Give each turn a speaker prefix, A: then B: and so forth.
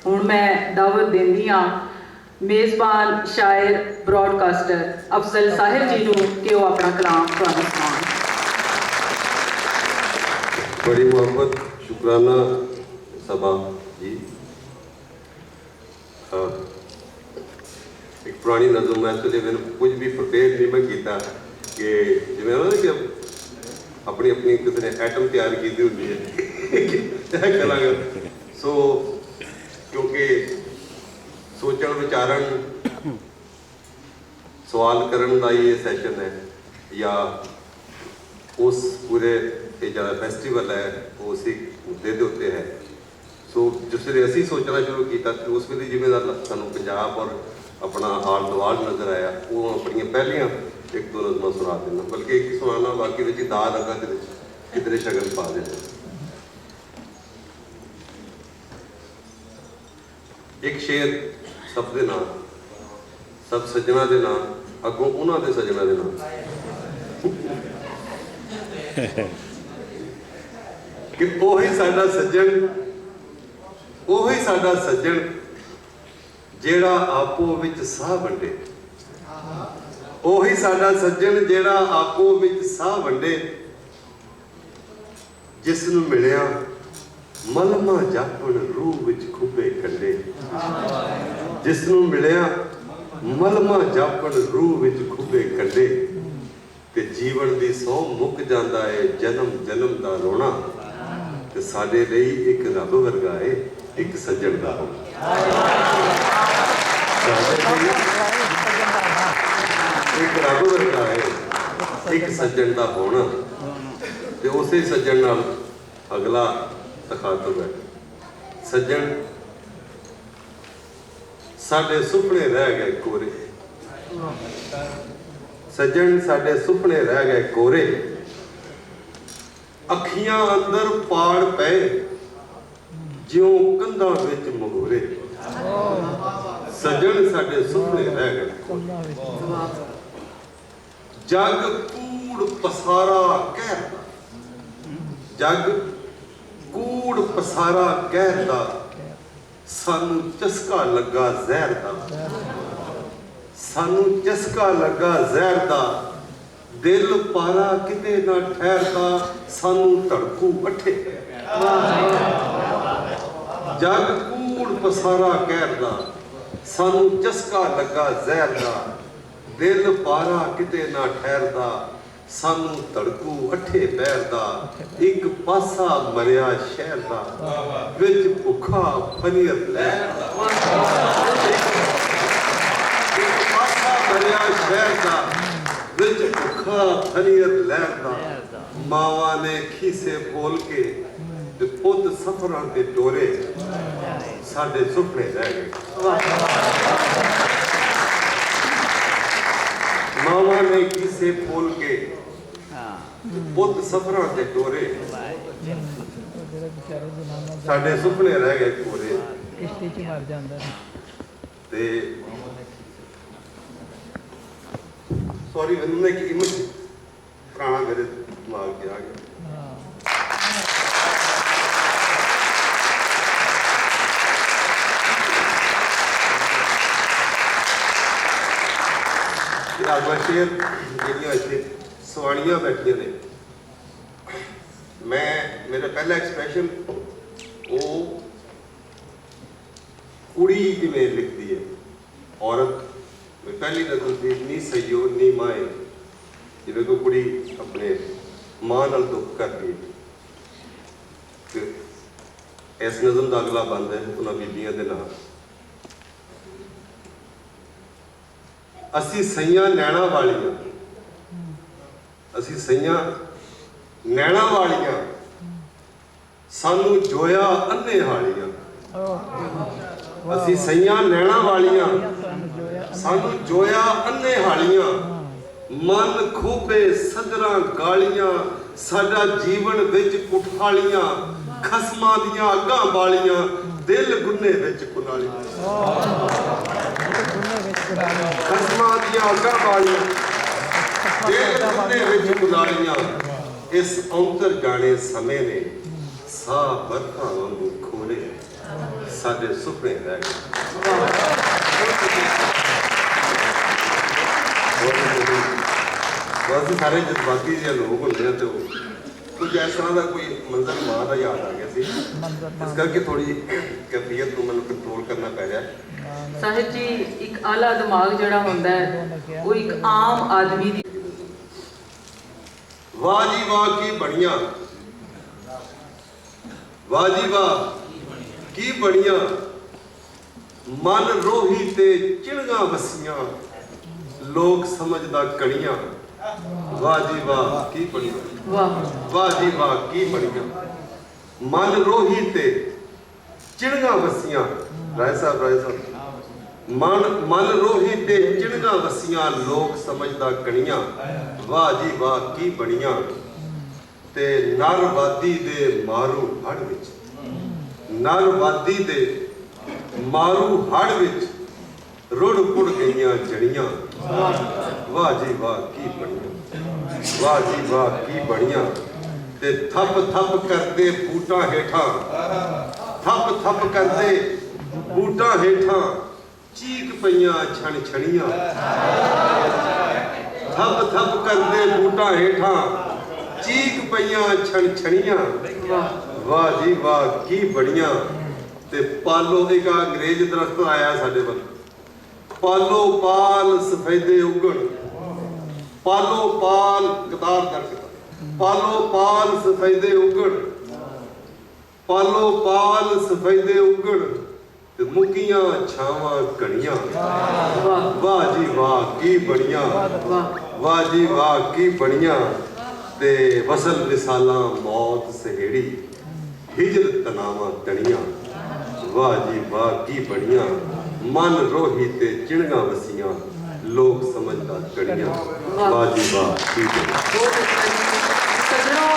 A: ਹੁਣ मैं दावत देंदी हाँ मेज़बान शायर ब्रॉडकास्टर अफजल साहिब जी को कि वो अपना कलाम तुहानूं सुणाउण।
B: बड़ी मोहब्बत शुक्राना सभा जी। एक पुरानी नज़म मैं इसलिए मैंने कुछ भी प्रिपेयर नहीं मैं किया कि जिवें ना कि अपनी अपनी किसी ने एटम तैयार की होंगी है करांगा। सो क्योंकि सोचण विचारण सवाल करन दा ये सैशन है या उस पूरे जो फैसटिवल है वो उसी मुद्दे के उत्ते है। सो जिसले असी सोचना शुरू किया तो उस वे जिम्मे सानू पंजाब और अपना आल दुआल नज़र आया वो अपन पहलियां एक दो नज़म सुना देना बल्कि एक सुनाना बाकी में दाद अगा कितने शगन पा देना। एक शेर सब दे नाम सब सज्जना दे नाम अगों उन्होंने दे सज्जना दे नाम कि ओही साडा सज्जन जेड़ा आपो विच साह वंडे। ओही साडा सज्जन जेड़ा आपो विच साह वंडे जिसनूं मिलिया मलमा जापण रूह विच खुबे कंडे। जिसनूं मिलिया मलमा जापण रूह विच खुबे कंडे ते जीवन दी सौ मुक जांदा है जन्म जन्म दा रोना ते साडे लई एक रब वर्गा है एक सज्जन दा होना। एक रब वर्गा है एक सज्जन दा होना ते उसे सज्जन नाल अगला तखातुब है। सज्जन साडे सुपने रह गए कोरे। सज्जन साडे सुपने रह गए कोरे अखियां अंदर पाड़ पे ज्यों कंधां विच मगोरे। सज्जन साडे सुपने रह गए जग कूड़ पसारा कहता जग कूड़ पसारा कहता सानू चस्का लगा जहर दा। सानू चस्का लगा जहर दा दिल पारा किते ना ठहरता सानू धड़कू अठे। जग कूड़ पसारा कहता सानू चस्का लगा जहर दा दिल पारा किते ना ठहरता सानू धड़कू अठे पैर दा। एक पासा मरिया शहर दा विच भुखा फनीर लहर दा। एक पासा मरिया शहर दा विच भुखा फनीर लहर दा। मावां ने खीसे बोल के ते पुत सफरां दे डोरे साडे सुपने रह गए। मावां ने खीसे बोल के पुत सफरां दे डोरे साडे सुपने रह गए कोरे। ते सॉरी मैंने एक इमेज पुराना मेरे दिमाग में आ गया। शेर ਜਿਹੜੀਆਂ ਇੱਥੇ ਸਵਾਣੀਆਂ ਬੈਠੀਆਂ ਨੇ मैं मेरा पहला एक्सप्रेशन वो कुड़ी किवें लिखती है औरत पहली नज़र थी नी सयो नी माए जिवें कोई कुड़ी अपने मां नाल दुख करती है। इस नज़म का अगला बंद है उन्होंने बीबियां दे नाम असी सईयां नैणा वालियां असी सईयां नैणा वालियां सानू जोया अन्ने हालियां। असी सईयां नैणा वालियां सानू जोया अन्ने हालियां मन खूबे सदरां गालियां साडा जीवन विच कुठालियां खसमां दियां अग्गां बालियां दिल गुन्ने विच कुनालियां। खसमां दियां अग्गां बालियां दिल गुन्ने विच कुनालियां इस औंतर जाने समय ने सा बरखा वांगू खोले ਸਾਡੇ ਸੁਪਨੇ ਰਹਿ ਗਏ।
A: ਵਾਹ, ਬਹੁਤ ਵਧੀਆ।
B: ਬਸ ਸਾਰੇ ਜਜ਼ਬਾਤੀ ਜਿਹੇ ਲੋਕ ਹੁੰਦੇ ਆ ਤੇ ਉਹ ਕੁਝ ਇਸ ਤਰ੍ਹਾਂ ਦਾ ਕੋਈ ਮੰਜ਼ਰ ਮਾਂ ਦਾ ਯਾਦ ਆ ਗਿਆ ਸੀ, ਇਸ ਕਰਕੇ ਥੋੜੀ ਕੈਫੀਅਤ ਨੂੰ ਮੈਨੂੰ ਕੰਟਰੋਲ ਕਰਨਾ ਪੈ ਰਿਹਾ।
A: ਸਾਹਿਬ ਜੀ, ਇੱਕ ਆਲਾ ਦਿਮਾਗ ਜਿਹੜਾ ਹੁੰਦਾ ਹੈ ਉਹ ਇੱਕ ਆਮ ਆਦਮੀ ਦੀ।
B: ਵਾਹ ਜੀ ਵਾਹ ਕੀ ਬਣੀਆਂ, ਵਾਹ ਜੀ ਵਾਹ ਕੀ ਬਣੀਆਂ, ਮਨ ਰੋਹੀ ਤੇ ਚਿਣਗਾ ਵਸੀਆਂ, ਲੋਕ ਸਮਝਦਾ ਕਣੀਆਂ। ਵਾਹ ਜੀ ਵਾਹ ਕੀ ਬਣੀਆਂ,
A: ਵਾਹ,
B: ਵਾਹ ਜੀ ਵਾਹ ਕੀ ਬਣੀਆਂ, ਮਨ ਰੋਹੀ ਤੇ ਚਿਣਗਾ ਵਸੀਆਂ। ਰਾਏ ਸਾਹਿਬ ਮਨ ਰੋਹੀ ਤੇ ਚਿਣਗਾ ਵਸੀਆਂ, ਲੋਕ ਸਮਝਦਾ ਕਣੀਆਂ। ਵਾਹ ਜੀ ਵਾਹ ਕੀ ਬਣੀਆਂ, ਤੇ ਨਰਵਾਦੀ ਦੇ ਮਾਰੂ ਹੜ ਵਿੱਚ, ਨਰਵਾਦੀ ਦੇ ਮਾਰੂ ਹੜ ਵਿੱਚ ਰੁੜ ਪੁੜ ਗਈਆਂ ਜੜੀਆਂ। ਵਾਹ ਜੀ ਵਾਹ ਕੀ ਬਣੀਆਂ, ਵਾਹ ਜੀ ਵਾਹ ਕੀ ਬਣੀਆਂ, ਤੇ ਥੱਪ ਥੱਪ ਕਰਦੇ ਬੂਟਾਂ ਹੇਠਾਂ, ਥੱਪ ਥੱਪ ਕਰਦੇ ਬੂਟਾਂ ਹੇਠਾਂ ਚੀਕ ਪਈਆਂ ਛਣ ਛਣੀਆਂ। ਥੱਪ ਥੱਪ ਕਰਦੇ ਬੂਟਾਂ ਹੇਠਾਂ ਚੀਕ ਪਈਆਂ ਛਣ ਛਣੀਆਂ। ਵਾਹ ਜੀ ਵਾਹ ਕੀ ਬੜੀਆਂ, ਤੇ ਪਾਲੋ ਇੱਕ ਅੰਗਰੇਜ਼ ਦਰਖਤ ਆਇਆ ਸਾਡੇ ਵੱਲ, ਪਾਲੋ ਪਾਲ ਸਫੈਦੇ ਉਗਣ, ਪਾਲੋ ਪਾਲ ਗਦਾਰ ਦਰਖਤ, ਪਾਲੋ ਪਾਲ ਸਫੈਦੇ ਉਗਣ, ਪਾਲੋ ਪਾਲ ਸਫੈਦੇ ਉਗਣ, ਤੇ ਮੁੱਕੀਆਂ ਛਾਵਾਂ ਘਣੀਆਂ। ਵਾਹ ਜੀ ਵਾਹ ਕੀ ਬਣੀਆਂ, ਵਾਹ ਜੀ ਵਾਹ ਕੀ ਬਣੀਆਂ, ਤੇ ਵਸਲ ਵਿਸਾਲਾਂ ਮੌਤ ਸਹੇੜੀ, ਹਿਜਰ ਤਨਾਵਾਂ ਤਣੀਆਂ। ਵਾਹ ਜੀ ਵਾਹ ਕੀ ਬਣੀਆਂ, ਮਨ ਰੋਹੀ ਤੇ ਚਿਣਗਾ ਵਸੀਆਂ, ਲੋਕ ਸਮਝਦਾ ਕਣੀਆਂ। ਵਾਹ ਜੀ ਵਾਹ ਕੀ ਬਣੀਆਂ।
A: ਸੱਜਣੋਂ,